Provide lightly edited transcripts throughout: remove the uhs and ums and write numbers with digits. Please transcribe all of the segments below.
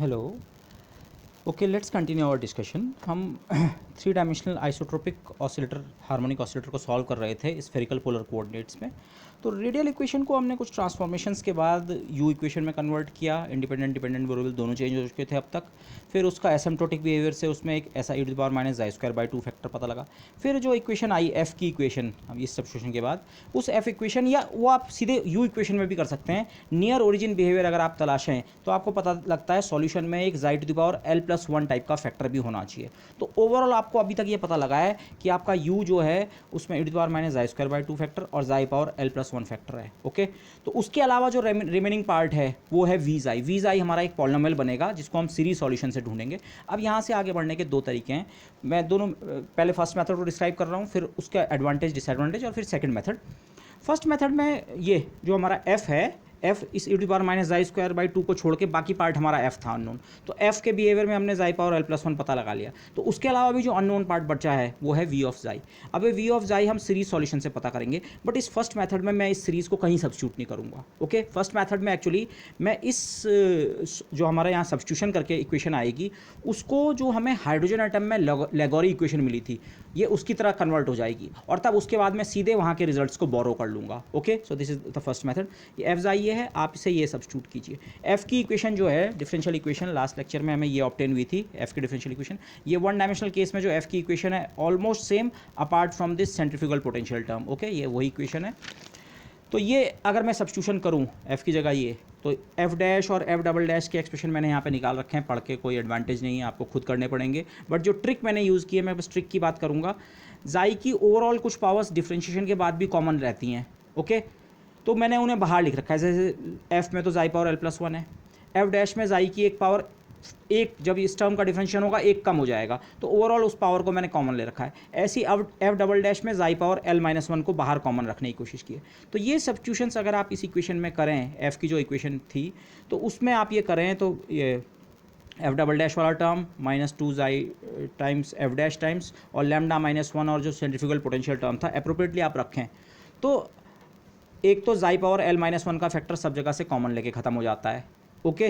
Hello. Okay, let's continue our discussion. हम three dimensional isotropic oscillator harmonic oscillator को solve कर रहे थे स्फेरिकल पोलर कोऑर्डिनेट्स में। तो रेडियल इक्वेशन को हमने कुछ ट्रांसफॉर्मेशंस के बाद यू इक्वेशन में कन्वर्ट किया। इंडिपेंडेंट डिपेंडेंट वेरिएबल दोनों चेंज हो चुके थे अब तक। फिर उसका एसिम्प्टोटिक बिहेवियर से उसमें एक ऐसा e⁻⁻² फैक्टर पता लगा। फिर जो इक्वेशन आई एफ की इक्वेशन, अब इस सब्स्टिट्यूशन के बाद उस एफ इक्वेशन, या वो आप सीधे यू इक्वेशन में भी कर सकते हैं। नियर ओरिजिन बिहेवियर अगर आप तलाशें तो आपको पता लगता है सॉल्यूशन में एक L+1 टाइप का फैक्टर भी होना चाहिए। तो ओवरऑल आपको अभी तक ये पता लगा है कि आपका u जो है उसमें e⁻⁻² फैक्टर और L+1 फैक्टर है। ओके, तो उसके अलावा जो रिमेनिंग पार्ट है वो है वी हमारा एक पॉलिनोमियल बनेगा जिसको हम सीरीज सॉल्यूशन से ढूंढेंगे। अब यहाँ से आगे बढ़ने के दो तरीके हैं। मैं दोनों पहले फर्स्ट मेथड को डिस्क्राइब कर रहा हूँ, फिर उसका एडवांटेज डिसएडवांटेज, और फिर सेकंड मेथड। फर्स्ट मेथड में ये जो हमारा f है, f इस e⁻⁻² को छोड़ के बाकी पार्ट हमारा f था अननोन। तो f के बिहेवियर में हमने L+1 पता लगा लिया। तो उसके अलावा भी जो अननोन पार्ट बचा है वो है v ऑफ जाई। अब ये v ऑफ जाई हम सीरीज सॉल्यूशन से पता करेंगे, बट इस फर्स्ट मेथड में मैं इस सीरीज को कहीं सब्स्टिट्यूट नहीं करूँगा। ओके, फर्स्ट मेथड में एक्चुअली मैं इस जो हमारे यहाँ सब्स्टिट्यूशन करके इक्वेशन आएगी उसको, जो हमें हाइड्रोजन एटम में लेगोरी इक्वेशन मिली थी, ये उसकी तरह कन्वर्ट हो जाएगी और तब उसके बाद मैं सीधे वहाँ के रिजल्ट्स को बोरो कर लूँगा। Okay, so this is the first method. ये एफ जाई ये है, आप इसे ये सब्स्टिट्यूट कीजिए। एफ की इक्वेशन जो है डिफरेंशियल इक्वेशन, लास्ट लेक्चर में हमें ये ऑब्टेन हुई थी एफ की डिफरेंशियल इक्वेशन। ये वन डायमेंशनल केस में जो एफ की इक्वेशन है almost same apart from this centrifugal potential term. Okay, ये वही इक्वेशन है। तो ये अगर मैं सब्स्टिट्यूशन करूँ एफ़ की जगह ये, तो एफ डैश और एफ डबल डैश के एक्सप्रेशन मैंने यहाँ पे निकाल रखे हैं। पढ़ के कोई एडवांटेज नहीं है, आपको खुद करने पड़ेंगे। बट जो ट्रिक मैंने यूज़ की है, मैं बस ट्रिक की बात करूँगा। जाई की ओवरऑल कुछ पावर्स डिफरेंशिएशन के बाद भी कॉमन रहती हैं। ओके, तो मैंने उन्हें बाहर लिख रखा है। जैसे एफ में तो जाई पावर L+1 है, एफ डैश में जाई की एक पावर, एक जब इस टर्म का डिफरेंशिएशन होगा एक कम हो जाएगा, तो ओवरऑल उस पावर को मैंने कॉमन ले रखा है। ऐसी अब एफ डबल डैश में जाई पावर L-1 को बाहर कॉमन रखने की कोशिश की है। तो ये सब्स्टिट्यूशंस अगर आप इस इक्वेशन में करें, एफ की जो इक्वेशन थी, तो उसमें आप ये करें तो ये एफ डबल डैश वाला टर्म -2 जाई टाइम्स एफ डैश टाइम्स और λ-1 और जो सेंट्रीफ्यूगल पोटेंशियल टर्म था अप्रोप्रिएटली आप रखें, तो एक तो जाई पावर L-1 का फैक्टर सब जगह से कॉमन लेके ख़त्म हो जाता है। ओके,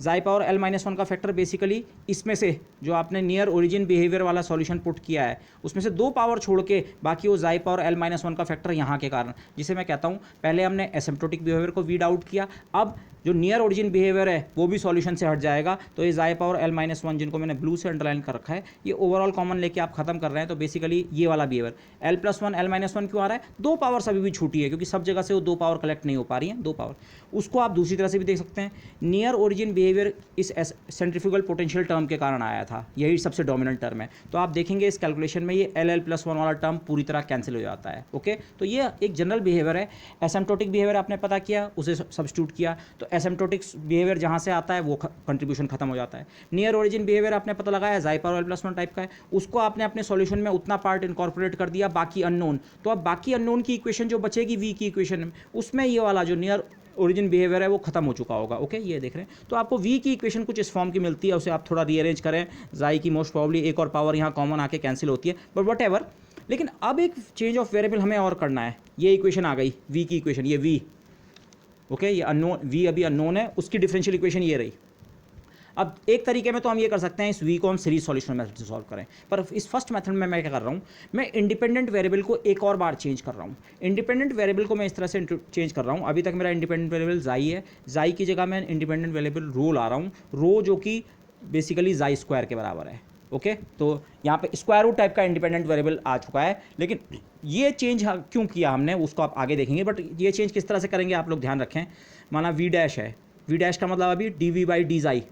जाई पावर L-1 का फैक्टर बेसिकली इसमें से जो आपने नियर ओरिजिन बिहेवियर वाला सॉल्यूशन पुट किया है उसमें से दो पावर छोड़ के बाकी वो जाई पावर L-1 का फैक्टर यहाँ के कारण, जिसे मैं कहता हूँ पहले हमने एसिम्प्टोटिक बिहेवियर को वीड आउट किया, अब जो नियर ओरिजिन बिहेवियर है वो भी सॉल्यूशन से हट जाएगा। तो ये जाई पावर L-1 जिनको मैंने ब्लू से अंडरलाइन कर रखा है, ये ओवरऑल कॉमन लेके आप खत्म कर रहे हैं। तो बेसिकली ये वाला बिहेवियर L+1 L-1 क्यों आ रहा है? दो पावर्स अभी भी छूटी है क्योंकि सब जगह से वो दो पावर कलेक्ट नहीं हो पा रही हैं, दो पावर। उसको आप दूसरी तरह से भी देख सकते हैं, नियर ओरिजिन बिहेवियर इस सेंट्रीफ्यूगल पोटेंशियल टर्म के कारण आया था, यही सबसे डोमिनेंट टर्म है। तो आप देखेंगे इस कैलकुलेशन में ये L+1 वाला टर्म पूरी तरह कैंसिल हो जाता है। ओके, तो ये एक जनरल बिहेवियर है। एसिम्प्टोटिक बिहेवियर आपने पता किया, उसे सब्स्टिट्यूट किया, तो एसिम्प्टोटिक बिहेवियर जहाँ से आता है वो कंट्रीब्यूशन खत्म हो जाता है। नियर ओरिजिन बिहेवियर आपने पता लगाया जाई पावर L+1 टाइप का है, उसको आपने अपने सॉल्यूशन में उतना पार्ट इनकॉर्पोरेट कर दिया, बाकी अननोन। तो अब बाकी अननोन की इक्वेशन जो बचेगी वी की इक्वेशन में, उसमें ये वाला जो नियर ओरिजिन बिहेवियर है वो खत्म हो चुका होगा। ओके, ये देख रहे हैं। तो आपको वी की इक्वेशन कुछ इस फॉर्म की मिलती है, उसे आप थोड़ा रीअरेंज करें, जाई की मोस्ट प्रॉब्ली एक और पावर यहाँ कॉमन आके कैंसिल होती है, बट वट एवर। लेकिन अब एक चेंज ऑफ वेरिएबल हमें और करना है। ये इक्वेशन आ गई वी की इक्वेशन, ये वी। ओके, ये अननोन वी अभी अननोन है, उसकी डिफरेंशियल इक्वेशन ये रही। अब एक तरीके में तो हम ये कर सकते हैं, इस वी को हम सीरीज सॉल्यूशन मेथड से सॉल्व करें, पर इस फर्स्ट मेथड में मैं क्या कर रहा हूँ, मैं इंडिपेंडेंट वेरिएबल को एक और बार चेंज कर रहा हूँ। इंडिपेंडेंट वेरिएबल को मैं इस तरह से चेंज कर रहा हूँ, अभी तक मेरा इंडिपेंडेंट वेरिएबल जाई है, जाई की जगह मैं इंडिपेंडेंट वेरिएबल रो ला रहा हूँ, रो जो कि बेसिकली जाई स्क्वायर के बराबर है। ओके, तो यहाँ पे स्क्वायर रूट टाइप का इंडिपेंडेंट वेरिएबल आ चुका है। लेकिन ये चेंज क्यों किया हमने उसको आप आगे देखेंगे, बट ये चेंज किस तरह से करेंगे आप लोग ध्यान रखें। माना वी डैश है, वी डैश का मतलब अभी dv/d जाई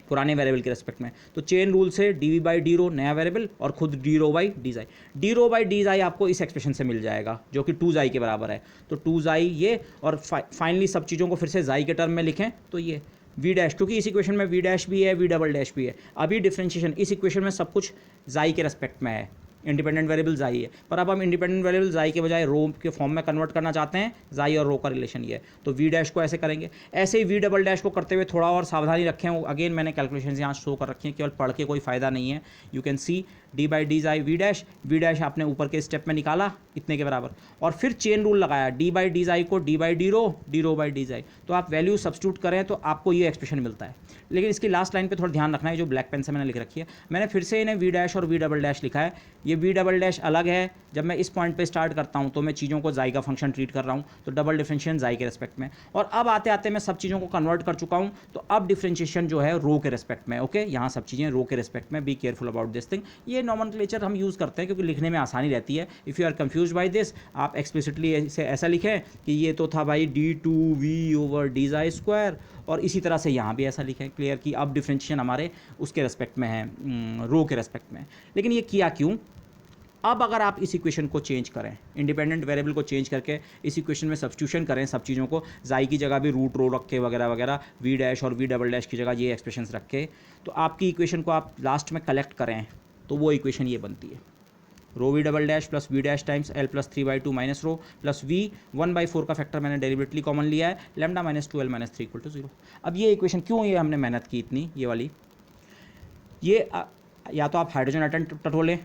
पुराने वेरिएबल के रेस्पेक्ट में, तो चेन रूल से dv/d रो नया वेरिएबल और खुद d रो/d जाई, d रो/d जाई आपको इस एक्सप्रेशन से मिल जाएगा जो कि 2 जाई के बराबर है। तो 2 जाई ये, और फाइनली सब चीज़ों को फिर से जाई के टर्म में लिखें तो ये वी डैश, क्योंकि इस इक्वेशन में वी डैश भी है, वी डबल डैश भी है। अभी डिफरेंशिएशन इस इक्वेशन में सब कुछ जाई के रेस्पेक्ट में है। इंडिपेंडेंट वेरिएबल जाई है, पर अब हम इंडिपेंडेंट वेरिएबल जाई के बजाय रो के फॉर्म में कन्वर्ट करना चाहते हैं। जाई और रो का रिलेशन ये है, तो वी डैश को ऐसे करेंगे। ऐसे ही वी डबल डैश को करते हुए थोड़ा और सावधानी रखें, अगेन मैंने कैलकुलेशन यहाँ शो कर रखी है, केवल पढ़ के कोई फायदा नहीं है। You can see d by d xi v dash आपने ऊपर के स्टेप में निकाला इतने के बराबर, और फिर चेन रूल लगाया, डी बाई डी जाई को d by d rho by d xi, तो आप वैल्यू सब्स्टिट्यूट करें तो आपको ये एक्सप्रेशन मिलता है। लेकिन इसकी लास्ट लाइन पे थोड़ा ध्यान रखना है, जो ब्लैक पेन से मैंने लिख रखी है, मैंने फिर से इन्हें वी डैश और वी डबल डैश लिखा है। ये वी डबल डैश अलग है, जब मैं इस पॉइंट पे स्टार्ट करता हूँ तो मैं चीज़ों को जाई का फंक्शन ट्रीट कर रहा हूँ, तो डबल डिफरेंशिएशन जाई के रेस्पेक्ट में, और अब आते आते मैं सब चीज़ों को कन्वर्ट कर चुका हूँ, तो अब डिफरेंशिएशन जो है रो के रेस्पेक्ट में। ओके, यहाँ सब चीज़ें रो के रेस्पेक्ट में, be careful about this thing. ये नॉमेनक्लेचर हम यूज़ करते हैं क्योंकि लिखने में आसानी रहती है। If you are confuse by this, आप एक्सप्लिसिटली ऐसा लिखें कि ये तो था भाई d2v ओवर डी जाई स्क्वायर, और इसी तरह से यहाँ भी ऐसा लिखें क्लियर कि अब डिफरेंशिएशन हमारे उसके रेस्पेक्ट में है, रो के रेस्पेक्ट में। लेकिन ये किया क्यों? अब अगर आप इस इक्वेशन को चेंज करें, इंडिपेंडेंट वेरिएबल को चेंज करके इस इक्वेशन में सब्स्टिट्यूशन करें सब चीज़ों को, जाई की जगह भी रूट रो रख के वगैरह वगैरह, वी डैश और वी डबल डैश की जगह ये एक्सप्रेशंस रख के, तो आपकी इक्वेशन को आप लास्ट में कलेक्ट करें तो वो इक्वेशन ये बनती है, rho v double dash plus v dash times L plus 3/2 minus rho plus v 1/4 का फैक्टर मैंने डेरिवेटिवली कॉमन लिया है, lambda minus 2l minus 3 equal to 0। अब ये इक्वेशन क्यों ये हमने मेहनत की इतनी, ये वाली, ये या तो आप हाइड्रोजन एटम टटोलें,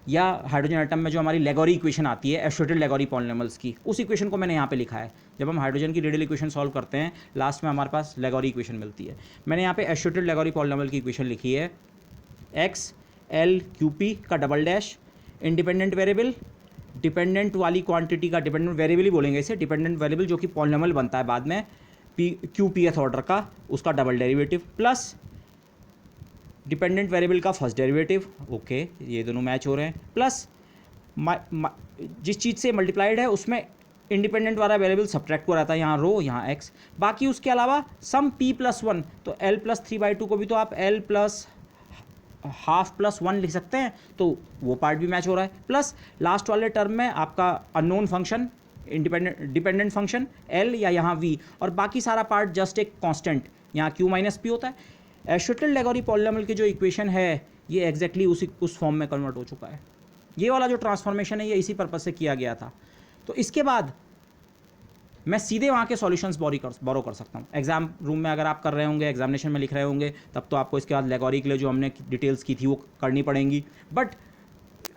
या हाइड्रोजन एटम में जो हमारी लेगोरी इक्वेशन आती है एसोसिएटेड लेगोरी पॉलिनॉमियल्स की, उस इक्वेशन को मैंने यहाँ पे लिखा है। जब हम हाइड्रोजन की रेडियल इक्वेशन सॉल्व करते हैं लास्ट में हमारे पास लेगोरी इक्वेशन मिलती है। मैंने यहाँ पे एसोसिएटेड लेगोरी पॉलिनॉमियल की इक्वेशन लिखी है, एक्स एल क्यू पी का double dash, independent variable, dependent वाली क्वांटिटी का डिपेंडेंट वेरिएबल ही बोलेंगे इसे, डिपेंडेंट वेरिएबल जो कि पॉलिनॉमियल बनता है बाद में पी क्यू पी एथ ऑर्डर का, उसका double derivative, plus dependent variable का फर्स्ट डेरिवेटिव। ओके, ये दोनों मैच हो रहे हैं, प्लस जिस चीज़ से मल्टीप्लाइड है उसमें इंडिपेंडेंट वाला वेरिएबल सब्ट्रैक्ट को रहता है, यहाँ रो यहाँ एक्स, बाकी उसके अलावा सम p प्लस 1, तो l प्लस 3/2 को भी तो आप l प्लस हाफ प्लस 1 लिख सकते हैं, तो वो पार्ट भी मैच हो रहा है, प्लस लास्ट वाले टर्म में आपका unknown function dependent function l या यहाँ v, और बाकी सारा पार्ट जस्ट एक कांस्टेंट, यहाँ q माइनस p होता है। एसोसिएटेड लेगोरी पॉलिनॉमियल की जो इक्वेशन है ये एग्जैक्टली उस फॉर्म में कन्वर्ट हो चुका है। ये वाला जो ट्रांसफॉर्मेशन है ये इसी पर्पज से किया गया था। तो इसके बाद मैं सीधे वहाँ के सॉल्यूशंस बोरो कर सकता हूँ। एग्जाम रूम में अगर आप कर रहे होंगे, एग्जामिनेशन में लिख रहे होंगे, तब तो आपको इसके बाद लेगोरी के लिए जो हमने डिटेल्स की थी वो करनी पड़ेंगी, बट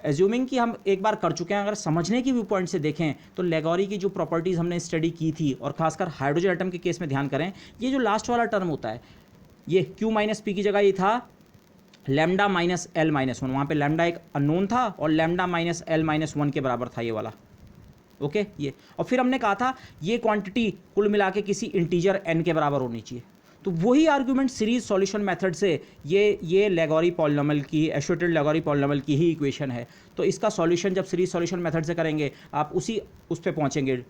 एज्यूमिंग कि हम एक बार कर चुके हैं, अगर समझने की व्यू पॉइंट से देखें तो लेगोरी की जो प्रॉपर्टीज़ हमने स्टडी की थी, और खासकर हाइड्रोजन एटम के केस में ध्यान करें, ये जो लास्ट वाला टर्म होता है, ये q माइनस पी की जगह ये था लैम्डा माइनस एल माइनस 1, वहाँ पर लैम्डा एक अननोन था और लैम्डा माइनस एल माइनस 1 के बराबर था ये वाला। ओके, ये, और फिर हमने कहा था ये क्वांटिटी कुल मिला के किसी इंटीजर n के बराबर होनी चाहिए। तो वही आर्ग्यूमेंट सीरीज सॉल्यूशन मेथड से ये लेगोरी पॉलिनॉमियल की, एसोसिएटेड लेगोरी पॉलिनॉमियल की ही इक्वेशन है। तो इसका सॉल्यूशन जब सीरीज सॉल्यूशन मेथड से करेंगे आप उस पे पहुँचेंगे,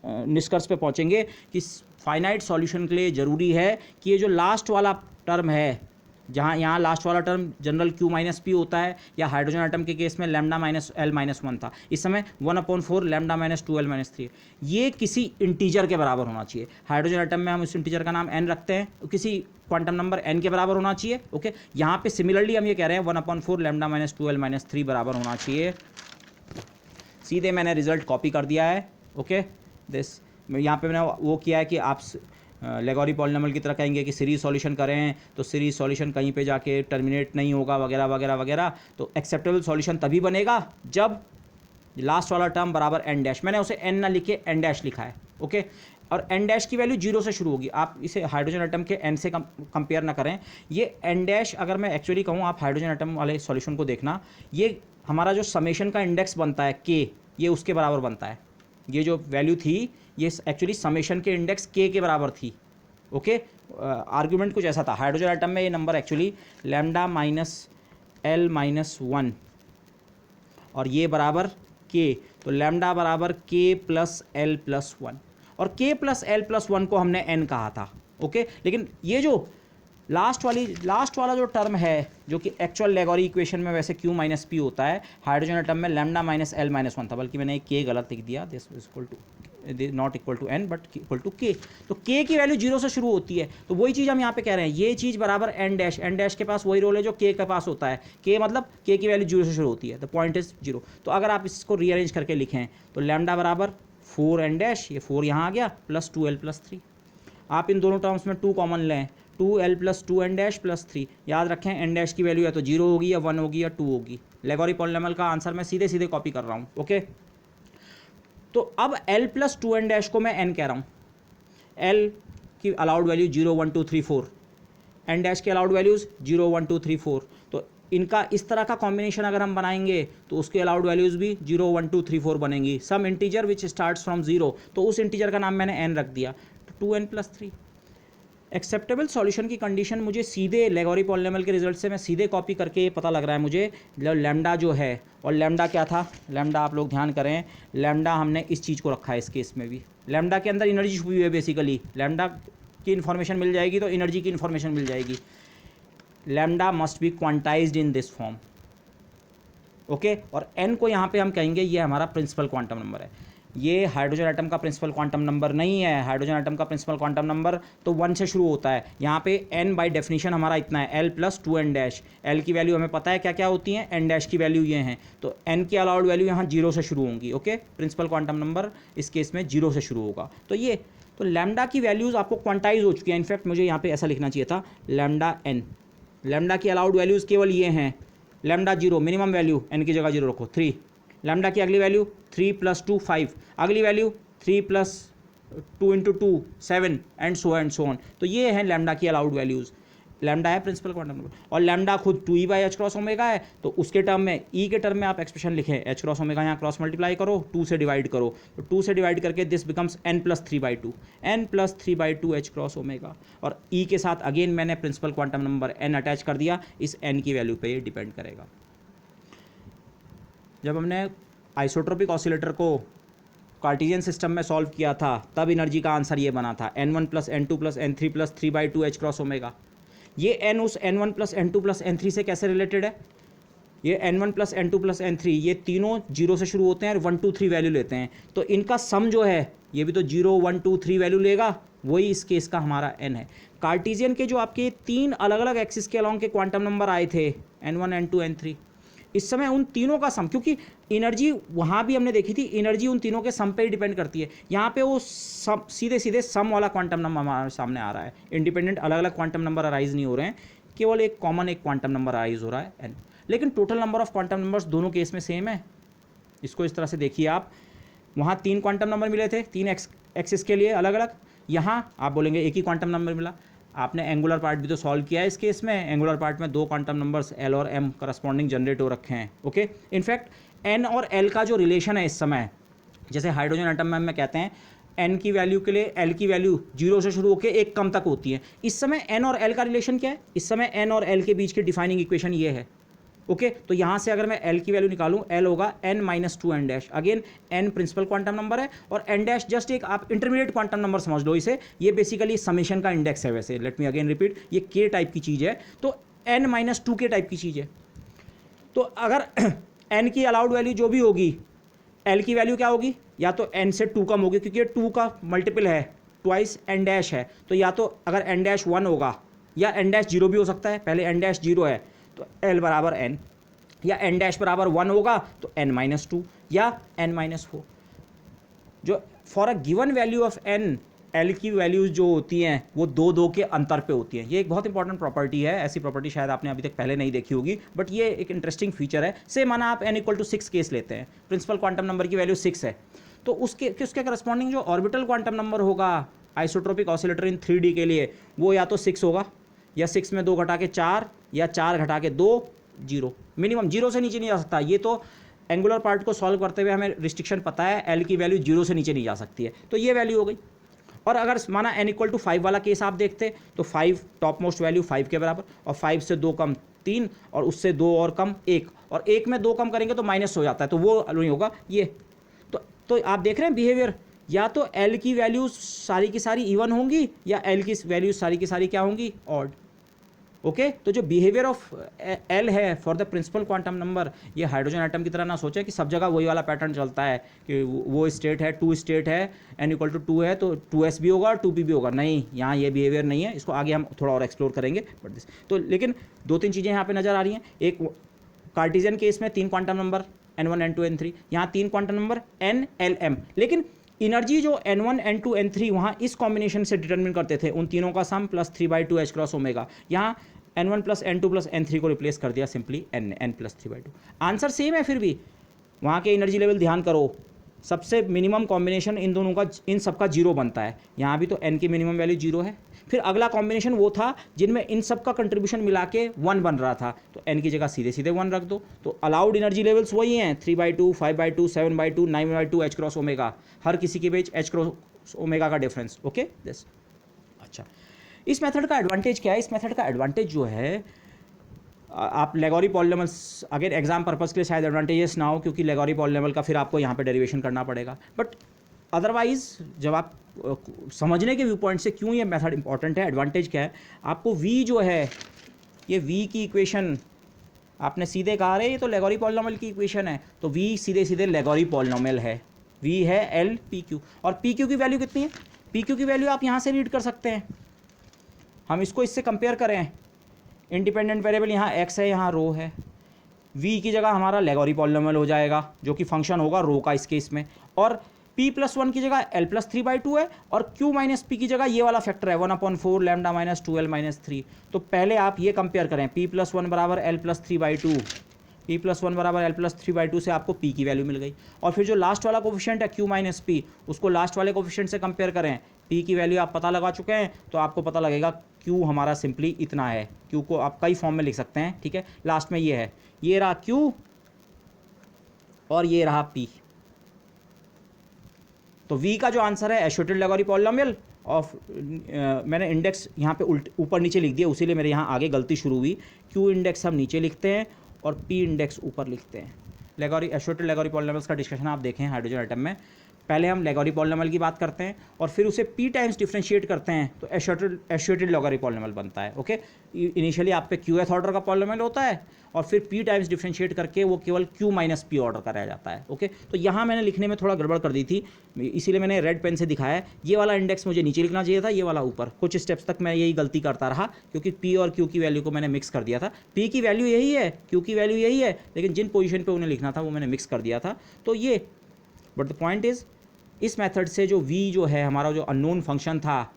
निष्कर्ष पे पहुँचेंगे कि फाइनाइट सॉल्यूशन के लिए ज़रूरी है कि ये जो लास्ट वाला टर्म है, जहाँ यहाँ लास्ट वाला term general q minus p होता है, या हाइड्रोजन एटम के केस में लैम्डा माइनस एल माइनस 1 था, इस समय 1/4 लैम्डा माइनस 2l माइनस 3, ये किसी इंटीजर के बराबर होना चाहिए। हाइड्रोजन एटम में हम उस इंटीजर का नाम n रखते हैं, किसी क्वांटम नंबर n के बराबर होना चाहिए। ओके, यहाँ पे सिमिलरली हम ये कह रहे हैं 1/4 लैम्डा माइनस 2l माइनस 3 बराबर होना चाहिए। सीधे मैंने रिजल्ट कॉपी कर दिया है। ओके, दिस यहाँ पे मैंने वो किया है कि आप लेगोरी पॉलिनॉमियल की तरह कहेंगे कि सीरीज सॉल्यूशन करें तो सीरीज सॉल्यूशन कहीं पे जाके टर्मिनेट नहीं होगा वगैरह वगैरह वगैरह, तो एक्सेप्टेबल सॉल्यूशन तभी बनेगा जब लास्ट वाला टर्म बराबर एन डैश, मैंने उसे एन ना लिखे एन डैश लिखा है। ओके, और एन डैश की वैल्यू 0 से शुरू होगी, आप इसे हाइड्रोजन एटम के एन से कंपेयर ना करें। ये एन डैश अगर मैं एक्चुअली कहूँ, आप हाइड्रोजन एटम वाले सॉल्यूशन को देखना, ये हमारा जो समेशन का इंडेक्स बनता है के, ये उसके बराबर बनता है। ये जो वैल्यू थी ये एक्चुअली समेशन के इंडेक्स के बराबर थी। ओके, आर्ग्यूमेंट कुछ ऐसा था। हाइड्रोजन एटम में ये number actually lambda minus l minus 1 और ये बराबर के, तो लैम्डा बराबर के प्लस एल प्लस 1, और के प्लस एल प्लस 1 को हमने एन कहा था। ओके, लेकिन ये जो लास्ट वाला जो टर्म है जो कि एक्चुअल लेगोरी इक्वेशन में वैसे q माइनस पी होता है, हाइड्रोजन एटम में लैम्डा माइनस एल माइनस 1 था, बल्कि मैंने के गलत लिख दिया, this is equal to not equal to n but equal to k। तो k की वैल्यू 0 से शुरू होती है, तो वही चीज़ हम यहाँ पे कह रहे हैं, ये चीज़ बराबर n डैश के पास वही रोल है जो k के पास होता है। k मतलब k की वैल्यू 0 से शुरू होती है, द पॉइंट इज 0। तो अगर आप इसको रीअरेंज करके लिखें तो लैम्डा बराबर 4n डैश, ये 4 यहाँ आ गया, प्लस 2l प्लस 3। आप इन दोनों टर्म्स में 2 कॉमन लें, 2l plus 2n dash plus 3। याद रखें n डैश की वैल्यू या तो 0 होगी या 1 होगी या 2 होगी। लेगोरी पॉलिनॉमियल का आंसर मैं सीधे सीधे कॉपी कर रहा हूँ, ओके। तो अब l प्लस 2n डैश को मैं n कह रहा हूँ, l की अलाउड वैल्यू 0 1 2 3 4, n डैश की अलाउड वैल्यूज़ 0 1 2 3 4। तो इनका इस तरह का कॉम्बिनेशन अगर हम बनाएंगे तो उसके अलाउड वैल्यूज़ भी 0 1 2 3 4 बनेंगी। Some integer which starts from 0, तो उस इंटीजर का नाम मैंने n रख दिया, तो 2n प्लस 3। एक्सेप्टेबल सॉल्यूशन की कंडीशन मुझे सीधे लेगोरी पॉलिनॉमियल के रिजल्ट से मैं सीधे कॉपी करके पता लग रहा है मुझे, लैम्डा जो है, और लैम्डा क्या था, लैम्डा आप लोग ध्यान करें, लैम्डा हमने इस चीज़ को रखा है इस केस में भी। लैम्डा के अंदर एनर्जी छुपी हुई है बेसिकली, लैम्डा की इन्फॉर्मेशन मिल जाएगी तो एनर्जी की इन्फॉर्मेशन मिल जाएगी। Lambda must be quantized in this form, okay. और n को यहाँ पे हम कहेंगे ये हमारा प्रिंसिपल क्वांटम नंबर है। ये हाइड्रोजन एटम का प्रिंसिपल क्वांटम नंबर नहीं है, हाइड्रोजन एटम का प्रिंसिपल क्वांटम नंबर तो 1 से शुरू होता है। यहाँ पे n बाई डेफिनेशन हमारा इतना है, l plus 2n dash. l की वैल्यू हमें पता है क्या क्या होती हैं, n डैश की वैल्यू ये हैं, तो n की अलाउड वैल्यू यहाँ 0 से शुरू होंगी, ओके। प्रिंसिपल क्वांटम नंबर इस केस में 0 से शुरू होगा। तो ये तो लैम्डा की वैल्यूज़ आपको क्वांटाइज हो चुकी है। इनफैक्ट मुझे यहाँ पे ऐसा लिखना चाहिए था, लैम्डा n, लैम्डा की अलाउड वैल्यूज़ केवल ये हैं, लैम्डा 0 मिनिमम वैल्यू, n की जगह 0 रखो, 3। लैम्डा की अगली वैल्यू 3 प्लस 2 5, अगली value 3 plus 2 into 2 7 and so on. तो ये है लैम्डा की अलाउड वैल्यूज़। लैम्डा है प्रिंसिपल क्वांटम नंबर, और लैम्डा खुद 2e by H cross omega है, तो उसके टर्म में e के टर्म में आप एक्सप्रेशन लिखें, एच क्रॉस ओमेगा यहाँ क्रॉस मल्टीप्लाई करो, 2 से डिवाइड करो, तो 2 से डिवाइड करके this becomes n plus 3/2, n plus 3/2 h cross omega. और e के साथ अगेन मैंने principal quantum number n attach कर दिया, इस n की वैल्यू पे ये डिपेंड करेगा। जब हमने आइसोट्रोपिक ऑसिलेटर को कार्टेशियन सिस्टम में सॉल्व किया था तब एनर्जी का आंसर ये बना था, n1 plus n2 plus n3 plus 3/2 h cross omega. ये n उस n1 plus n2 plus n3 से कैसे रिलेटेड है, ये n1 plus n2 plus n3 ये तीनों 0 से शुरू होते हैं और 1 2 3 वैल्यू लेते हैं, तो इनका सम जो है ये भी तो 0 1 2 3 वैल्यू लेगा, वही इस केस का हमारा n है। कार्टेशियन के जो आपके 3 अलग अलग एक्सिस के अलॉन्ग के क्वांटम नंबर आए थे, n1 n2 n3, इस समय उन तीनों का सम, क्योंकि एनर्जी वहाँ भी हमने देखी थी, एनर्जी उन तीनों के सम पे ही डिपेंड करती है। यहाँ पे वो सम सीधे सीधे सम वाला क्वांटम नंबर हमारे सामने आ रहा है, इंडिपेंडेंट अलग अलग क्वांटम नंबर अराइज नहीं हो रहे हैं, केवल एक कॉमन एक क्वांटम नंबर अराइज हो रहा है n। लेकिन total number of quantum numbers दोनों केस में सेम है। इसको इस तरह से देखिए आप, वहाँ 3 क्वांटम नंबर मिले थे 3 एक्सिस के लिए अलग अलग, यहाँ आप बोलेंगे एक ही क्वांटम नंबर मिला। आपने एंगुलर पार्ट भी तो सॉल्व किया है इस केस में, एंगुलर पार्ट में 2 क्वांटम नंबर्स l और m करस्पॉन्डिंग जनरेट हो रखे हैं, ओके। इनफैक्ट n और l का जो रिलेशन है इस समय, जैसे हाइड्रोजन एटम में हम कहते हैं n की वैल्यू के लिए l की वैल्यू 0 से शुरू होकर 1 कम तक होती है, इस समय n और l का रिलेशन क्या है, इस समय n और l के बीच की डिफाइनिंग इक्वेशन ये है, ओके। तो यहाँ से अगर मैं l की वैल्यू निकालूं, l होगा n minus 2n dash, again n principal quantum number है और n डैश जस्ट एक आप इंटरमीडिएट क्वांटम नंबर समझ लो इसे, ये बेसिकली समेशन का इंडेक्स है। वैसे लेट मी अगेन रिपीट, ये k टाइप की चीज़ है, तो n माइनस 2k टाइप की चीज़ है। तो अगर n की अलाउड वैल्यू जो भी होगी, l की वैल्यू क्या होगी, या तो n से 2 कम होगी, क्योंकि ये 2 का मल्टीपल है, ट्वाइस n डैश है, तो या तो अगर n डैश 1 होगा या n डैश 0 भी हो सकता है, पहले n डैश 0 है तो l बराबर n, या n डैश बराबर 1 होगा तो n माइनस 2 या n माइनस 4। जो for a given value of n, l की वैल्यूज जो होती हैं वो 2 के अंतर पे होती हैं। ये एक बहुत इंपॉर्टेंट प्रॉपर्टी है, ऐसी प्रॉपर्टी शायद आपने अभी तक पहले नहीं देखी होगी, बट ये एक इंटरेस्टिंग फीचर है। से माना आप n इक्वल टू 6 केस लेते हैं, प्रिंसिपल क्वांटम नंबर की वैल्यू 6 है, तो उसके करस्पॉन्डिंग जो ऑर्बिटल क्वांटम नंबर होगा आइसोट्रोपिक ऑसिलेटर इन 3D के लिए, वो या तो 6 होगा, या 6 में 2 घटा के 4, या 4 घटा के 2 0, मिनिमम 0 से नीचे नहीं जा सकता। ये तो एंगुलर पार्ट को सॉल्व करते हुए हमें रिस्ट्रिक्शन पता है, एल की वैल्यू 0 से नीचे नहीं जा सकती है, तो ये वैल्यू हो गई। और अगर माना n इक्वल टू 5 वाला केस आप देखते तो 5 टॉप मोस्ट वैल्यू 5 के बराबर, और 5 से 2 कम 3, और उससे 2 और कम 1, और 1 में 2 कम करेंगे तो माइनस हो जाता है, तो वो नहीं होगा ये। तो आप देख रहे हैं बिहेवियर, या तो l की वैल्यू सारी की सारी इवन होंगी, या l की वैल्यू सारी की सारी क्या होंगी, ऑड, ओके तो जो बिहेवियर ऑफ एल है for the principal quantum number, ये हाइड्रोजन एटम की तरह ना सोचें कि सब जगह वही वाला पैटर्न चलता है कि वो स्टेट है, 2 स्टेट है, n इक्वल टू 2 है तो 2s भी होगा और 2p भी होगा। नहीं, यहाँ ये बिहेवियर नहीं है, इसको आगे हम थोड़ा और एक्सप्लोर करेंगे बट दिस तो। लेकिन 2-3 चीज़ें यहाँ पे नज़र आ रही हैं। एक कार्टिजियन केस में 3 quantum number n1 n2 n3, यहाँ 3 quantum number n l m, लेकिन एनर्जी जो n1 n2 n3 वहाँ इस कॉम्बिनेशन से डिटरमिन करते थे, उन तीनों का सम प्लस 3/2 h क्रॉस ओमेगा। यहाँ n1 plus n2 plus n3 को रिप्लेस कर दिया simply n plus 3/2। Answer same है, फिर भी वहाँ के एनर्जी लेवल ध्यान करो, सबसे मिनिमम कॉम्बिनेशन इन दोनों का, इन सबका 0 बनता है। यहाँ भी तो n की मिनिमम वैल्यू 0 है। फिर अगला कॉम्बिनेशन वो था जिनमें इन सब का कंट्रीब्यूशन मिला के 1 बन रहा था, तो n की जगह सीधे सीधे 1 रख दो। तो अलाउड एनर्जी लेवल्स वही हैं, 3/2, 5/2, 7/2, 9/2 h क्रॉस ओमेगा, हर किसी के बीच h क्रॉस ओमेगा का डिफरेंस। Okay this. अच्छा, इस मेथड का एडवांटेज क्या है? इस मेथड का एडवांटेज जो है, आप लेगोरी पॉलिनॉमियल्स, अगेन एग्जाम पर्पस के लिए शायद एडवांटेजेस ना हो क्योंकि लेगोरी पॉलिनॉमियल का फिर आपको यहाँ पे डेरिवेशन करना पड़ेगा, बट अदरवाइज जब आप समझने के व्यू पॉइंट से क्यों ये मेथड इंपॉर्टेंट है, एडवांटेज क्या है, आपको v जो है, ये v की इक्वेशन आपने सीधे कहा रहे ये तो लेगोरी पॉलिनॉमियल की इक्वेशन है, तो v सीधे सीधे लेगोरी पॉलिनॉमियल है। v है l p q, और p q की वैल्यू कितनी है? p q की वैल्यू आप यहाँ से रीड कर सकते हैं। हम इसको इससे कंपेयर करें, इंडिपेंडेंट वेरिएबल यहाँ x है, यहाँ रो है, v की जगह हमारा लेगोरी पॉलिनॉमियल हो जाएगा जो कि फंक्शन होगा रो का इस केस में, और p+1 की जगह l प्लस 3/2 है, और q माइनस p की जगह ये वाला फैक्टर है 1/4 लैम्डा माइनस 2l माइनस 3। तो पहले आप ये कंपेयर करें, p+1 बराबर l प्लस 3/2, p+1 बराबर l प्लस 3/2 से आपको p की वैल्यू मिल गई। और फिर जो लास्ट वाला कोफिशिएंट है q माइनस p, उसको लास्ट वाले कोफिशिएंट से कंपेयर करें, p की वैल्यू आप पता लगा चुके हैं, तो आपको पता लगेगा q हमारा सिंपली इतना है। q को आप कई फॉर्म में लिख सकते हैं, ठीक है। लास्ट में ये है, ये रहा q और ये रहा p। तो v का जो आंसर है एसोसिएटेड लेगोरी पॉलिनॉमियल ऑफ, मैंने इंडेक्स यहाँ पे ऊपर नीचे लिख दिया, उसी लिए मेरे यहाँ आगे गलती शुरू हुई। q इंडेक्स हम नीचे लिखते हैं और p इंडेक्स ऊपर लिखते हैं। लेगोरी एसोसिएटेड लेगोरी पॉलिनॉमियल्स का डिस्कशन आप देखें हाइड्रोजन एटम में, पहले हम लेगोरी पॉलिनॉमियल की बात करते हैं और फिर उसे p टाइम्स डिफरेंशिएट करते हैं तो एसोसिएटेड लेगोरी पॉलिनॉमियल बनता है। ओके, इनिशियली आप पे qth ऑर्डर का पॉलिनॉमियल होता है और फिर p टाइम्स डिफरेंशिएट करके वो केवल q माइनस p ऑर्डर का रह जाता है। ओके, तो यहाँ मैंने लिखने में थोड़ा गड़बड़ कर दी थी, इसीलिए मैंने रेड पेन से दिखाया है। ये वाला इंडेक्स मुझे नीचे लिखना चाहिए था, ये वाला ऊपर। कुछ स्टेप्स तक मैं यही गलती करता रहा क्योंकि p और q की वैल्यू को मैंने मिक्स कर दिया था। p की वैल्यू यही है, q की वैल्यू यही है, लेकिन जिन पोजीशन पे उन्हें लिखना था वो मैंने मिक्स कर दिया था। तो ये, बट द पॉइंट इज, इस मेथड से जो v जो है हमारा जो अननोन फंक्शन था,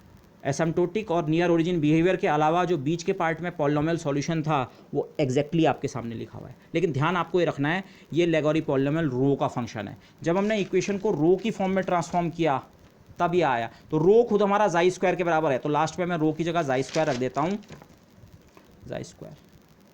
एसिम्प्टोटिक और नियर ओरिजिन बिहेवियर के अलावा जो बीच के पार्ट में पॉलिनॉमियल सॉल्यूशन था, वो एग्जैक्टली आपके सामने लिखा हुआ है। लेकिन ध्यान आपको ये रखना है, ये लेगोरी पॉलिनॉमियल रो का फंक्शन है। जब हमने इक्वेशन को रो की फॉर्म में ट्रांसफॉर्म किया तब ये आया, तो रो खुद हमारा जाई स्क्वायर के बराबर है, तो लास्ट में मैं रो की जगह जाई स्क्वायर रख देता हूँ, जाई स्क्वायर।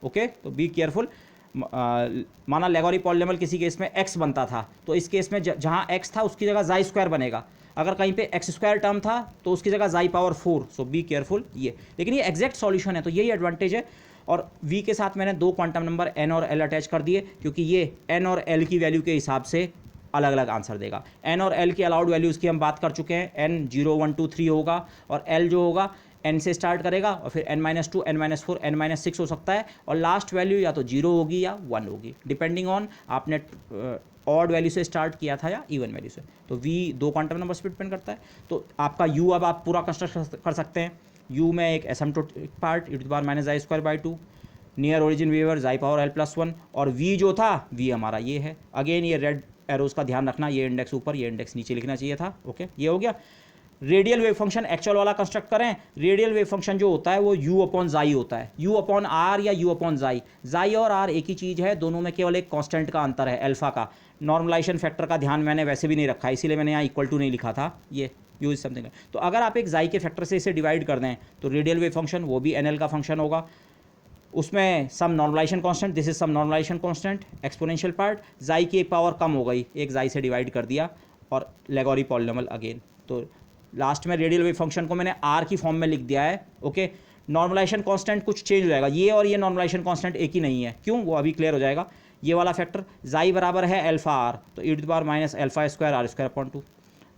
ओके, तो बी केयरफुल। माना लेगोरी पॉलिनॉमियल किसी केस में x बनता था, तो इस केस में जहाँ x था उसकी जगह जाई स्क्वायर बनेगा। अगर कहीं पे x स्क्वायर टर्म था तो उसकी जगह जाई पावर 4, सो बी केयरफुल ये। लेकिन ये एग्जैक्ट सॉल्यूशन है, तो यही एडवांटेज है। और v के साथ मैंने 2 क्वांटम नंबर n और l अटैच कर दिए क्योंकि ये n और l की वैल्यू के हिसाब से अलग अलग आंसर देगा। n और l की अलाउड वैल्यूज़ की हम बात कर चुके हैं, n 0 1 2 3 होगा और l जो होगा n से स्टार्ट करेगा और फिर n-2, n-4, n-6 हो सकता है, और लास्ट वैल्यू या तो 0 होगी या 1 होगी, डिपेंडिंग ऑन आपने ऑड वैल्यू से स्टार्ट किया था या इवन वैल्यू से। तो v 2 क्वांटम नंबर्स पे डिपेंड करता है। तो आपका u अब आप पूरा कंस्ट्रक्ट कर सकते हैं। u में एक asymptotic part e⁻⁻² near origin behaviour जाई पावर l+1, और v जो था v हमारा ये है। अगेन ये रेड एरोज़ का ध्यान रखना, ये इंडेक्स ऊपर ये इंडेक्स नीचे लिखना चाहिए था। ओके, ये हो गया। रेडियल वेव फंक्शन एक्चुअल वाला कंस्ट्रक्ट करें। रेडियल वेव फंक्शन जो होता है वो u/जाई होता है, u/r या u/जाई। जाई और r एक ही चीज़ है, दोनों में केवल एक कांस्टेंट का अंतर है, अल्फा का। नॉर्मलाइजेशन फैक्टर का ध्यान मैंने वैसे भी नहीं रखा, इसीलिए मैंने यहाँ इक्वल टू नहीं लिखा था, ये यूज समथिंग। तो अगर आप एक जाई के फैक्टर से इसे डिवाइड कर दें तो रेडियल वेव फंक्शन वो भी nl का फंक्शन होगा, उसमें some normalisation constant, this is some normalisation constant, exponential part, जाई की एक पावर कम हो गई, एक जाई से डिवाइड कर दिया, और लेगोरी पॉलिनॉमियल अगेन। तो लास्ट में रेडियल वेव फंक्शन को मैंने r की फॉर्म में लिख दिया है। ओके, नॉर्मलाइजेशन कांस्टेंट कुछ चेंज हो जाएगा, ये और ये नॉर्मलाइजेशन कांस्टेंट एक ही नहीं है, क्यों, वो अभी क्लियर हो जाएगा। ये वाला फैक्टर जाई बराबर है अल्फा r, तो e⁻⁴ α² r²/2।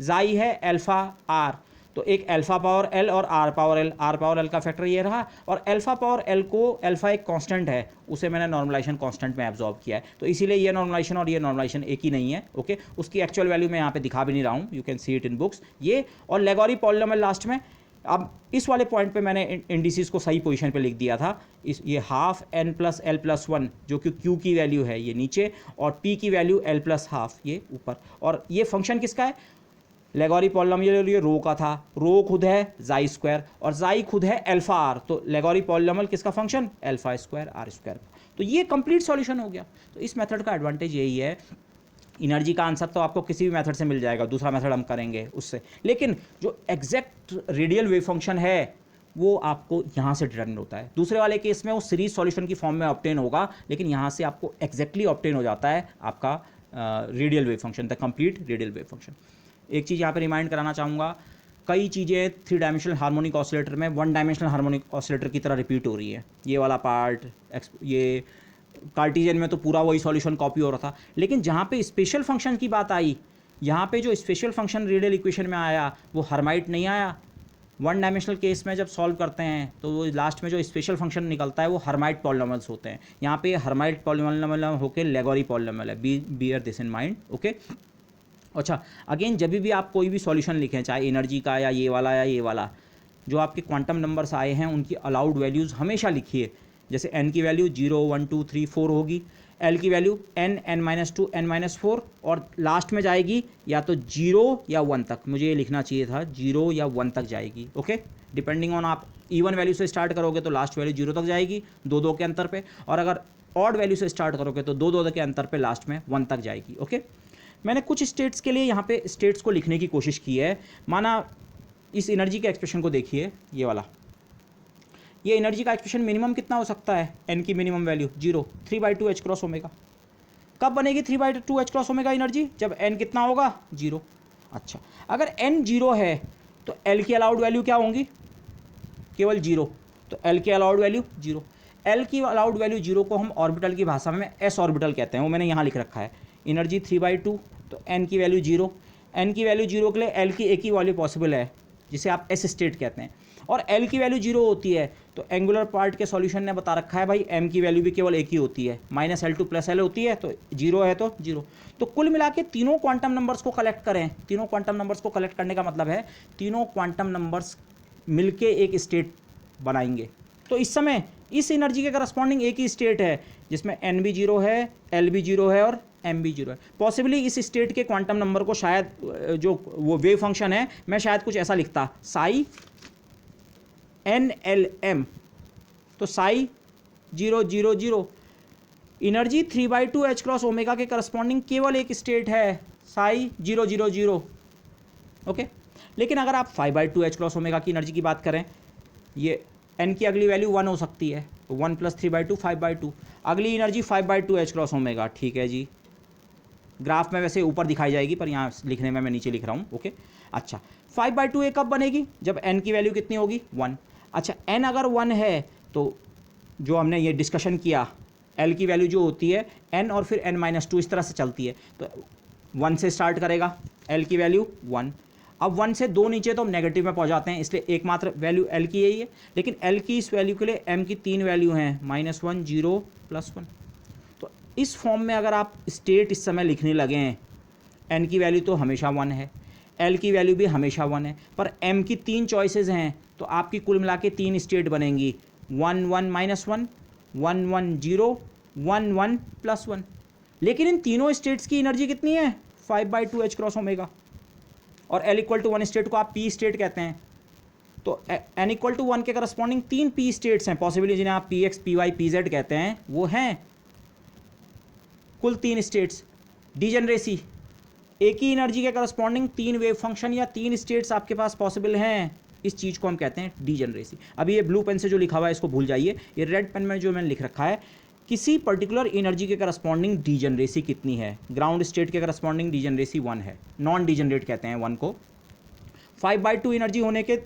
जाई है अल्फा r, तो एक अल्फा पावर एल और r power l, r power l का फैक्टर ये रहा, और अल्फा पावर एल को, अल्फा एक कांस्टेंट है, उसे मैंने नॉर्मलाइजेशन कांस्टेंट में एब्जॉर्ब किया है, तो इसीलिए ये नॉर्मलाइजेशन और ये नॉर्मलाइजेशन एक ही नहीं है। ओके, उसकी एक्चुअल वैल्यू मैं यहाँ पे दिखा भी नहीं रहा हूँ, you can see it in books. ये और लेगोरी पॉलिनोमियल लास्ट में। अब इस वाले पॉइंट पे मैंने इंडिसेस को सही पोजीशन पे लिख दिया था। इस ये half an plus L plus one जो कि क्यू की वैल्यू है ये नीचे, और पी की वैल्यू एल प्लस हाफ ये ऊपर। और ये फंक्शन किसका है? लेगोरी पॉलिनोमियल, ये रो का था, रो खुद है जाई स्क्वायर और जाई खुद है अल्फा आर, तो लेगोरी पॉलिनोमियल किसका function? Alpha square r square. तो ये कंप्लीट सॉल्यूशन हो गया। तो इस मेथड का एडवांटेज यही है, एनर्जी का आंसर तो आपको किसी भी मेथड से मिल जाएगा, दूसरा मेथड हम करेंगे उससे, लेकिन जो एग्जैक्ट रेडियल वेव फंक्शन है वो आपको यहाँ से डिटरमिन होता है। दूसरे वाले केस में वो सीरीज सॉल्यूशन की फॉर्म में ऑब्टेन होगा, लेकिन यहाँ से आपको एग्जैक्टली ऑब्टेन हो जाता है आपका radial wave function, the complete radial wave function. एक चीज़ यहाँ पे रिमाइंड कराना चाहूँगा, कई चीज़ें 3 डायमेंशनल हार्मोनिक ऑसिलेटर में 1 डायमेंशनल हार्मोनिक ऑसिलेटर की तरह रिपीट हो रही है। ये वाला पार्ट, ये कार्टिजियन में तो पूरा वही सॉल्यूशन कॉपी हो रहा था, लेकिन जहाँ पे स्पेशल फंक्शन की बात आई, यहाँ पे जो स्पेशल फंक्शन रेडियल इक्वेशन में आया वो हर्माइट नहीं आया। 1 डायमेंशनल केस में जब सॉल्व करते हैं तो वो लास्ट में जो स्पेशल फंक्शन निकलता है वो हर्माइट पॉलिनोमियल्स होते हैं। यहाँ पे हर्माइट पॉलिनोमियल होकर लेगोरी पॉलिनोमियल है, bear this in mind. Okay, अच्छा, अगेन जब भी आप कोई भी सॉल्यूशन लिखें, चाहे एनर्जी का या ये वाला, जो आपके क्वांटम नंबर्स आए हैं उनकी अलाउड वैल्यूज़ हमेशा लिखिए। जैसे n की वैल्यू 0 1 2 3 4 होगी, l की वैल्यू n n-2 n-4, और लास्ट में जाएगी या तो 0 या 1 तक। मुझे ये लिखना चाहिए था 0 या 1 तक जाएगी। ओके, डिपेंडिंग ऑन आप इवन वैल्यू से स्टार्ट करोगे तो लास्ट वैल्यू 0 तक जाएगी 2 के अंतर पे, और अगर ऑड वैल्यू से स्टार्ट करोगे तो 2 के अंतर पे लास्ट में 1 तक जाएगी। ओके, मैंने कुछ स्टेट्स के लिए यहाँ पे स्टेट्स को लिखने की कोशिश की है। माना इस एनर्जी के एक्सप्रेशन को देखिए, ये वाला, ये एनर्जी का एक्सप्रेशन मिनिमम कितना हो सकता है? n की minimum value 0, 3/2 h cross omega. कब बनेगी 3/2 h क्रॉस ओमेगा एनर्जी? जब n कितना होगा? 0। अच्छा, अगर n 0 है तो l की अलाउड वैल्यू क्या होंगी? केवल 0, तो l की अलाउड वैल्यू 0। l की अलाउड वैल्यू 0 को हम ऑर्बिटल की भाषा में s ऑर्बिटल कहते हैं, वो मैंने यहाँ लिख रखा है। एनर्जी 3/2, तो n की वैल्यू 0, n की वैल्यू 0 के लिए l की एक ही वैल्यू पॉसिबल है जिसे आप s स्टेट कहते हैं, और l की वैल्यू 0 होती है तो एंगुलर पार्ट के सॉल्यूशन ने बता रखा है भाई m की वैल्यू भी केवल एक ही होती है, -L2 + L होती है, तो 0 है तो 0। तो कुल मिला के तीनों क्वांटम नंबर्स को कलेक्ट करें। तीनों क्वांटम नंबर्स को कलेक्ट करने का मतलब है तीनों क्वांटम नंबर्स मिलके एक स्टेट बनाएंगे। तो इस समय इस एनर्जी के करस्पॉन्डिंग एक ही स्टेट है जिसमें n भी 0 है, l भी 0 है और m भी 0 है। पॉसिबली इस स्टेट के क्वांटम नंबर को शायद जो वो वेव फंक्शन है, मैं शायद कुछ ऐसा लिखता, साई NLM, तो Sai 0 0 0। Energy 3/2 h cross omega के करस्पॉन्डिंग केवल एक स्टेट है, साई 0 0 0। ओके, लेकिन अगर आप 5/2 h क्रॉस ओमेगा की एनर्जी की बात करें, ये n की अगली वैल्यू 1 हो सकती है, तो 1 + 3/2 5/2। अगली एनर्जी 5/2 h क्रॉस ओमेगा, ठीक है जी। ग्राफ में वैसे ऊपर दिखाई जाएगी पर यहाँ लिखने में मैं नीचे लिख रहा हूँ। ओके, अच्छा, 5/2 ये कब बनेगी? जब n की वैल्यू कितनी होगी? 1। अच्छा, n अगर 1 है तो जो हमने ये डिस्कशन किया, l की वैल्यू जो होती है n और फिर n-2 इस तरह से चलती है, तो 1 से स्टार्ट करेगा, l की वैल्यू 1। अब 1 से 2 नीचे तो हम नेगेटिव में पहुंच जाते हैं, इसलिए एकमात्र वैल्यू l की यही है, लेकिन l की इस वैल्यू के लिए m की 3 वैल्यू हैं, -1 0 +1। तो इस फॉर्म में अगर आप स्टेट इस समय लिखने लगे हैं, n की वैल्यू तो हमेशा 1 है, l की वैल्यू भी हमेशा 1 है, पर m की 3 चॉइसेस हैं, तो आपकी कुल मिला के 3 स्टेट बनेंगी, 1 1 -1, 1 1 0, 1 1 +1। लेकिन इन तीनों स्टेट्स की एनर्जी कितनी है? 5/2 h क्रॉस ओमेगा, और l = 1 स्टेट को आप p स्टेट कहते हैं। तो n = 1 के करस्पॉन्डिंग 3 p स्टेट्स हैं पॉसिबली, जिन्हें आप px py pz कहते हैं, वो हैं कुल 3 स्टेट्स। डीजनरेसी, एक ही एनर्जी के करस्पॉन्डिंग 3 वेव फंक्शन या 3 स्टेट्स आपके पास पॉसिबल हैं, इस चीज़ को हम कहते हैं डीजनरेसी। अभी ये ब्लू पेन से जो लिखा हुआ है इसको भूल जाइए, ये रेड पेन में जो मैंने लिख रखा है, किसी पर्टिकुलर एनर्जी के करस्पॉन्डिंग डीजनरेसी कितनी है। ग्राउंड स्टेट के करस्पॉन्डिंग डीजनरेसी 1 है, नॉन डीजनरेट कहते हैं 1 को। 5/2 एनर्जी होने के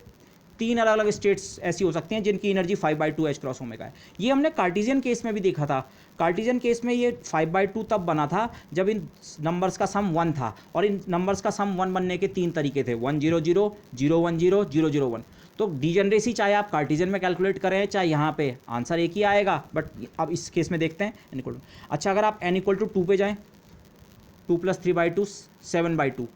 तीन अलग अलग स्टेट्स ऐसी हो सकती हैं जिनकी एनर्जी 5/2 h क्रॉस ओमेगा है। ये हमने कार्टेशियन केस में भी देखा था। कार्टेशियन केस में ये 5/2 तब बना था जब इन नंबर्स का सम 1 था, और इन नंबर्स का सम 1 बनने के तीन तरीके थे, 1 0 0 0 1 0 0 0 1। तो डीजनरेसी चाहे आप कार्टेशियन में कैलकुलेट करें चाहे यहाँ पे, आंसर एक ही आएगा। बट अब इस केस में देखते हैं n इक्वल टू, अच्छा अगर आप n इक्वल टू 2 पे जाएँ, 2 + 3/2 7/2,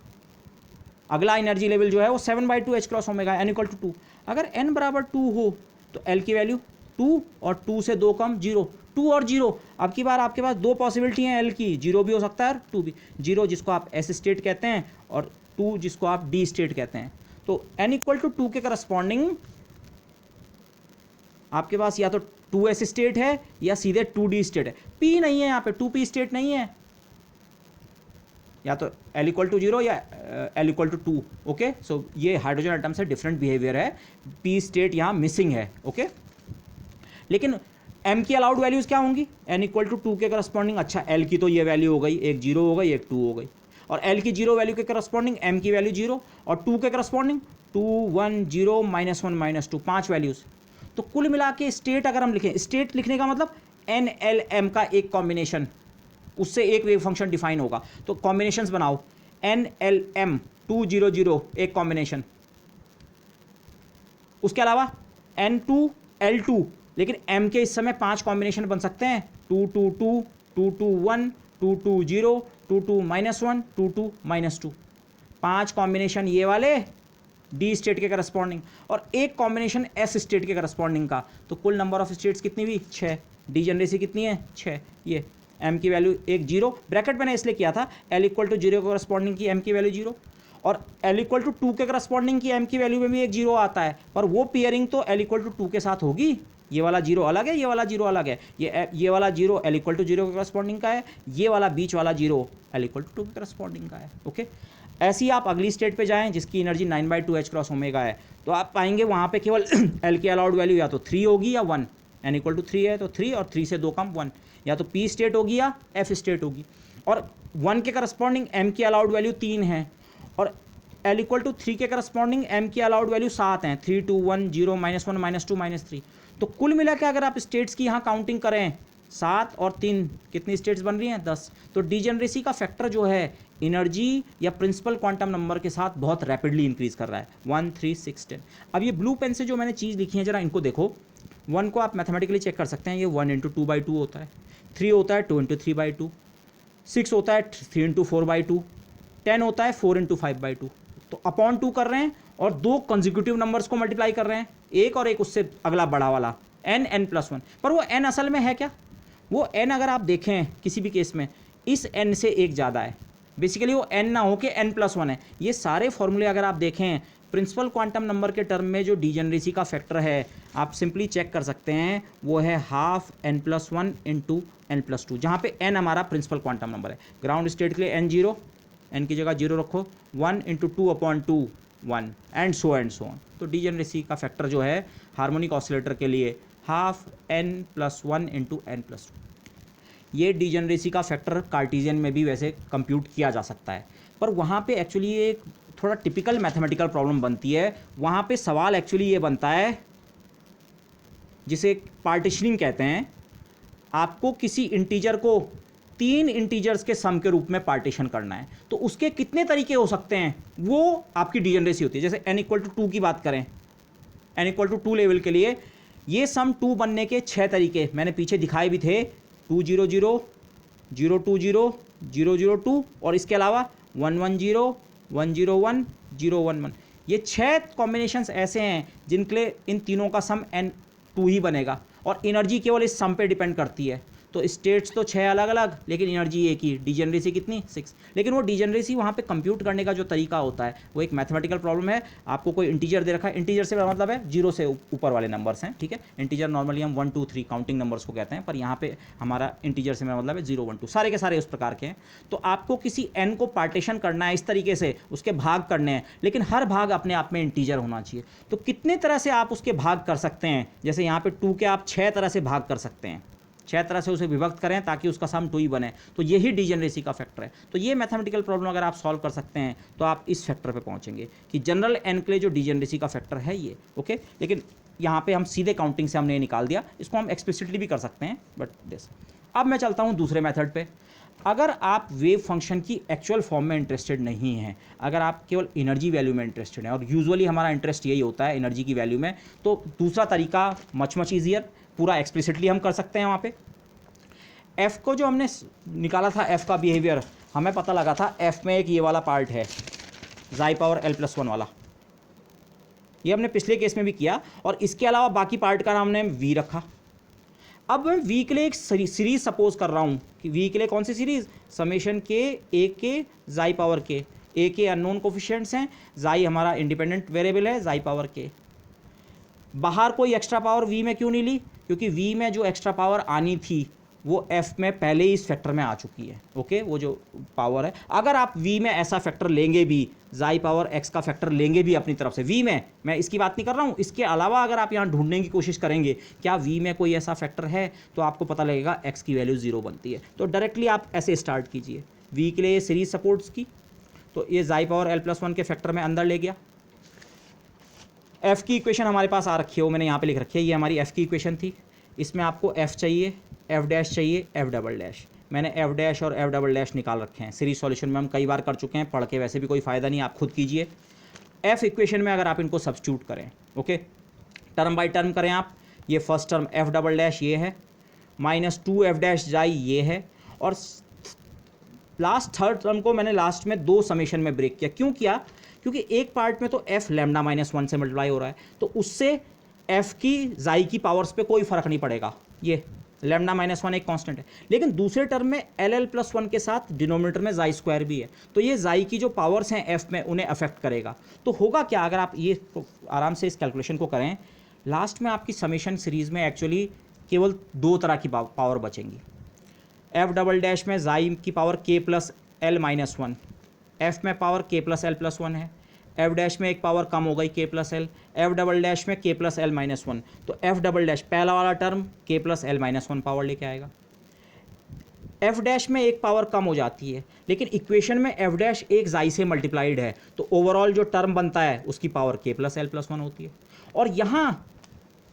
अगला एनर्जी लेवल जो है वो 7/2 h cross omega, n equal to 2। अगर n बराबर 2 हो तो l की वैल्यू 2 और 2 से 2 कम 0, 2 और 0। अब की बार आपके पास दो पॉसिबिलिटी हैं l की, 0 भी हो सकता है और 2 भी। 0 जिसको आप s स्टेट कहते हैं और 2 जिसको आप d स्टेट कहते हैं। तो n इक्वल टू 2 के करस्पॉन्डिंग आपके पास या तो 2s स्टेट है या सीधे 2d स्टेट है। p नहीं है यहाँ पे, 2p स्टेट नहीं है, या तो l इक्वल टू 0 या l इक्वल टू 2। ओके, सो ये हाइड्रोजन एटम से डिफरेंट बिहेवियर है, p स्टेट यहाँ मिसिंग है। ओके, लेकिन m की अलाउड वैल्यूज क्या होंगी, n इक्वल टू 2 के करस्पॉन्डिंग, अच्छा l की तो ये वैल्यू हो गई, एक 0 हो गई एक 2 हो गई, और l की 0 वैल्यू के करस्पॉन्डिंग m की वैल्यू 0, और 2 के करस्पॉन्डिंग 2 1 0 -1 -2, 5 वैल्यूज। तो कुल मिला के स्टेट अगर हम लिखें, स्टेट लिखने का मतलब n l m का एक कॉम्बिनेशन, उससे एक वेव फंक्शन डिफाइन होगा। तो कॉम्बिनेशंस बनाओ, n l m 2 0 0 एक कॉम्बिनेशन, उसके अलावा n2 l2, लेकिन m के इस समय 5 कॉम्बिनेशन बन सकते हैं, 2 2 2 2 2 1 2 2 0 2 2 -1 2 2 -2, 5 कॉम्बिनेशन ये वाले डी स्टेट के करस्पॉन्डिंग और एक कॉम्बिनेशन एस स्टेट के करस्पॉन्डिंग का। तो कुल नंबर ऑफ स्टेट्स कितनी हुई, 6। डीजनरेसी कितनी है, 6। ये m की वैल्यू एक 0, ब्रैकेट मैंने इसलिए किया था, l इक्वल टू 0 के करस्पॉन्डिंग की m की वैल्यू 0, और l इक्वल टू 2 के करस्पॉन्डिंग की m की वैल्यू में भी एक 0 आता है, पर वो पेयरिंग तो l इक्वल टू 2 के साथ होगी। ये वाला 0 अलग है, ये वाला 0 अलग है, ये वाला 0 l इक्वल टू 0 के करस्पॉन्डिंग का है, ये वाला बीच वाला 0 l इक्वल टू 2 के करस्पॉन्डिंग का है। ओके, ऐसी आप अगली स्टेट पे जाएं जिसकी एनर्जी 9/2 h क्रॉस ओमेगा है, तो आप पाएंगे वहाँ पे केवल l की अलाउड वैल्यू या तो 3 होगी या 1, n इक्वल टू 3 है तो 3 और 3 से 2 कम 1, या तो p स्टेट होगी या f स्टेट होगी, और 1 के करस्पॉन्डिंग m की अलाउड वैल्यू 3 है, और l इक्वल टू 3 के करस्पॉन्डिंग m की अलाउड वैल्यू 7 हैं, 3 2 1 0 -1 -2 -3। तो कुल मिला के अगर आप स्टेट्स की यहाँ काउंटिंग करें, 7 और 3 कितनी स्टेट्स बन रही हैं, 10। तो डीजनरेसी का फैक्टर जो है एनर्जी या प्रिंसिपल क्वांटम नंबर के साथ बहुत रैपिडली इंक्रीज कर रहा है, 1 3 6 10। अब ये ब्लू पेन से जो मैंने चीज़ लिखी है जरा इनको देखो, 1 को आप मैथमेटिकली चेक कर सकते हैं, ये 1 × 2/2 होता है, 3 होता है 2 × 3/2, 6 होता है 3 × 4/2, 10 होता है 4 × 5/2। तो अपॉन 2 कर रहे हैं और दो कंसेक्यूटिव नंबर्स को मल्टीप्लाई कर रहे हैं, एक और एक उससे अगला बड़ा वाला n n+1। पर वो n असल में है क्या, वो n अगर आप देखें किसी भी केस में इस n से एक ज़्यादा है, बेसिकली वो n ना हो के n+1 है। ये सारे फॉर्मूले अगर आप देखें प्रिंसिपल क्वांटम नंबर के टर्म में जो डीजनरेसी का फैक्टर है आप सिंपली चेक कर सकते हैं, वो है ½ n+1 × n+2, जहाँ पे n हमारा प्रिंसिपल क्वांटम नंबर है। ग्राउंड स्टेट के लिए n 0, n की जगह 0 रखो, 1 × 2/2 1 एंड सो ऑन। तो डीजनरेसी का फैक्टर जो है हार्मोनिक ऑसिलेटर के लिए ½ n+1 × n+2। ये डीजनरेसी का फैक्टर कार्टेशियन में भी वैसे कंप्यूट किया जा सकता है, पर वहाँ पे एक्चुअली एक थोड़ा टिपिकल मैथमेटिकल प्रॉब्लम बनती है। वहाँ पे सवाल एक्चुअली ये बनता है जिसे पार्टीशनिंग कहते हैं, आपको किसी इंटीजर को 3 इंटीजर्स के सम के रूप में पार्टीशन करना है, तो उसके कितने तरीके हो सकते हैं वो आपकी डीजनरेसी होती है। जैसे n इक्वल टू 2 की बात करें, n इक्वल टू 2 लेवल के लिए ये सम 2 बनने के 6 तरीके मैंने पीछे दिखाए भी थे, 2 0 0 0 2 0 0 0 2, और इसके अलावा 1 1 0 1 0 1 0 1 1। ये 6 कॉम्बिनेशंस ऐसे हैं जिनके लिए इन तीनों का सम n2 ही बनेगा, और एनर्जी केवल इस सम पे डिपेंड करती है। तो स्टेट्स तो 6 अलग अलग, लेकिन एनर्जी एक ही, डीजनरेसी कितनी 6। लेकिन वो डीजनरेसी वहाँ पे कंप्यूट करने का जो तरीका होता है वो एक मैथमेटिकल प्रॉब्लम है। आपको कोई इंटीजर दे रखा है, इंटीजर से मतलब है 0 से ऊपर वाले नंबर्स हैं, ठीक है। इंटीजर नॉर्मली हम 1 2 3 काउंटिंग नंबर्स को कहते हैं, पर यहाँ पे हमारा इंटीजर से मतलब है 0 1 2, सारे के सारे उस प्रकार के हैं। तो आपको किसी n को पार्टीशन करना है इस तरीके से, उसके भाग करने हैं, लेकिन हर भाग अपने आप में इंटीजर होना चाहिए। तो कितने तरह से आप उसके भाग कर सकते हैं, जैसे यहाँ पे 2 के आप 6 तरह से भाग कर सकते हैं, 6 तरह से उसे विभक्त करें ताकि उसका सम 2 ही बने, तो यही डिजेनरेसी का फैक्टर है। तो ये मैथमेटिकल प्रॉब्लम अगर आप सॉल्व कर सकते हैं तो आप इस फैक्टर पे पहुंचेंगे कि जनरल एन के लिए जो डिजेनरेसी का फैक्टर है ये, ओके। लेकिन यहाँ पे हम सीधे काउंटिंग से हमने ये निकाल दिया, इसको हम एक्सप्लिसिटली भी कर सकते हैं, बट दिस। अब मैं चलता हूँ दूसरे मेथड पे। अगर आप वेव फंक्शन की एक्चुअल फॉर्म में इंटरेस्टेड नहीं हैं, अगर आप केवल एनर्जी वैल्यू में इंटरेस्टेड हैं, और यूजुअली हमारा इंटरेस्ट यही होता है एनर्जी की वैल्यू में, तो दूसरा तरीका मच ईजियर, पूरा एक्सप्लिसिटली हम कर सकते हैं। वहाँ पे एफ़ को जो हमने निकाला था, एफ़ का बिहेवियर हमें पता लगा था, एफ़ में एक ये वाला पार्ट है ज़ाई पावर L+1 वाला, ये हमने पिछले केस में भी किया, और इसके अलावा बाकी पार्ट का नाम हमने वी रखा। अब मैं वी के लिए एक सीरीज सपोज कर रहा हूँ कि वी के लिए कौन सी सीरीज, समेशन के ए के ज़ाई पावर के, ए के अननोन कोफिशिएंट्स हैं, ज़ाई हमारा इंडिपेंडेंट वेरिएबल है, ज़ाई पावर के। बाहर कोई एक्स्ट्रा पावर वी में क्यों नहीं ली, क्योंकि वी में जो एक्स्ट्रा पावर आनी थी वो एफ में पहले ही इस फैक्टर में आ चुकी है, ओके। वो जो पावर है, अगर आप वी में ऐसा फैक्टर लेंगे भी, ज़ाई पावर एक्स का फैक्टर लेंगे भी अपनी तरफ से वी में, मैं इसकी बात नहीं कर रहा हूँ, इसके अलावा अगर आप यहाँ ढूंढने की कोशिश करेंगे क्या वी में कोई ऐसा फैक्टर है, तो आपको पता लगेगा एक्स की वैल्यू 0 बनती है। तो डायरेक्टली आप ऐसे स्टार्ट कीजिए, वी के लिए सीरीज सपोर्ट्स की, तो ये ज़ाई पावर L+1 के फैक्टर में अंदर ले गया। एफ़ की इक्वेशन हमारे पास आ रखी है, वो मैंने यहाँ पे लिख रखी है, ये हमारी एफ़ की इक्वेशन थी। इसमें आपको एफ़ चाहिए, एफ़ डैश चाहिए, एफ़ डबल डैश। मैंने एफ़ डैश और एफ़ डबल डैश निकाल रखे हैं, सीरीज सॉल्यूशन में हम कई बार कर चुके हैं, पढ़ के वैसे भी कोई फ़ायदा नहीं, आप खुद कीजिए। एफ़ इक्वेशन में अगर आप इनको सब्स्टिट्यूट करें, ओके, टर्म बाई टर्म करें आप, ये first term F double dash ये है, -2 एफ़ डैश जाई ये है, और लास्ट थर्ड टर्म को मैंने लास्ट में 2 समेशन में ब्रेक किया। क्यों किया, क्योंकि एक पार्ट में तो एफ लैम्डा -1 से मल्टीप्लाई हो रहा है, तो उससे एफ की ज़ाई की पावर्स पे कोई फ़र्क नहीं पड़ेगा, ये लैम्डा -1 एक कांस्टेंट है। लेकिन दूसरे टर्म में LL+1 के साथ डिनोमिनेटर में ज़ाई स्क्वायर भी है, तो ये ज़ाई की जो पावर्स हैं एफ में उन्हें अफेक्ट करेगा। तो होगा क्या, अगर आप ये आराम से इस कैलकुलेशन को करें, लास्ट में आपकी समेशन सीरीज़ में एक्चुअली केवल 2 तरह की पावर बचेंगी। एफ डबल डैश में ज़ाई की पावर k+L-1, एफ में पावर k+L+1 है, एफ डैश में एक पावर कम हो गई k+L, एफ डबल डैश में k+L-1, तो एफ डबल डैश पहला वाला टर्म k+L-1 पावर लेके आएगा। एफ डैश में एक पावर कम हो जाती है, लेकिन इक्वेशन में एफ डैश एक ज़ाई से मल्टीप्लाइड है, तो ओवरऑल जो टर्म बनता है उसकी पावर k+L+1 होती है। और यहाँ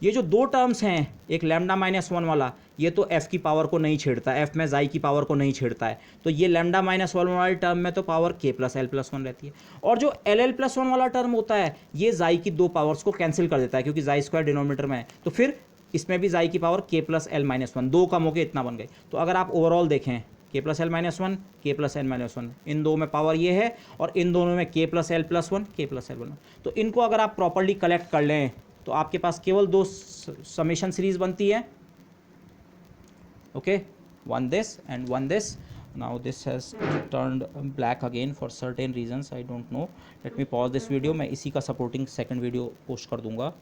ये जो 2 टर्म्स हैं, एक लैम्डा -1 वाला, ये तो एफ़ की पावर को नहीं छेड़ता, एफ़ में ज़ाई की पावर को नहीं छेड़ता है, तो ये लैम्डा -1 वाले टर्म में तो पावर k+L+1 रहती है। और जो LL+1 वाला टर्म होता है, ये ज़ाई की 2 पावर्स को कैंसिल कर देता है, क्योंकि ज़ाई स्क्वायर डिनोमिनेटर में है, तो फिर इसमें भी ज़ाई की पावर k+L-1, 2 कम होकर इतना बन गई। तो अगर आप ओवरऑल देखें, k+L-1, k+L-1, इन 2 में पावर ये है, और इन दोनों में k+L+1, k+L+1। तो इनको अगर आप प्रॉपरली कलेक्ट कर लें तो आपके पास केवल 2 समेशन सीरीज बनती है, okay, one this and one this. Now this has turned black again for certain reasons, I don't know. Let me pause this video, मैं इसी का सपोर्टिंग सेकंड वीडियो पोस्ट कर दूंगा,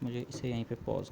मुझे इसे यहीं पे पॉज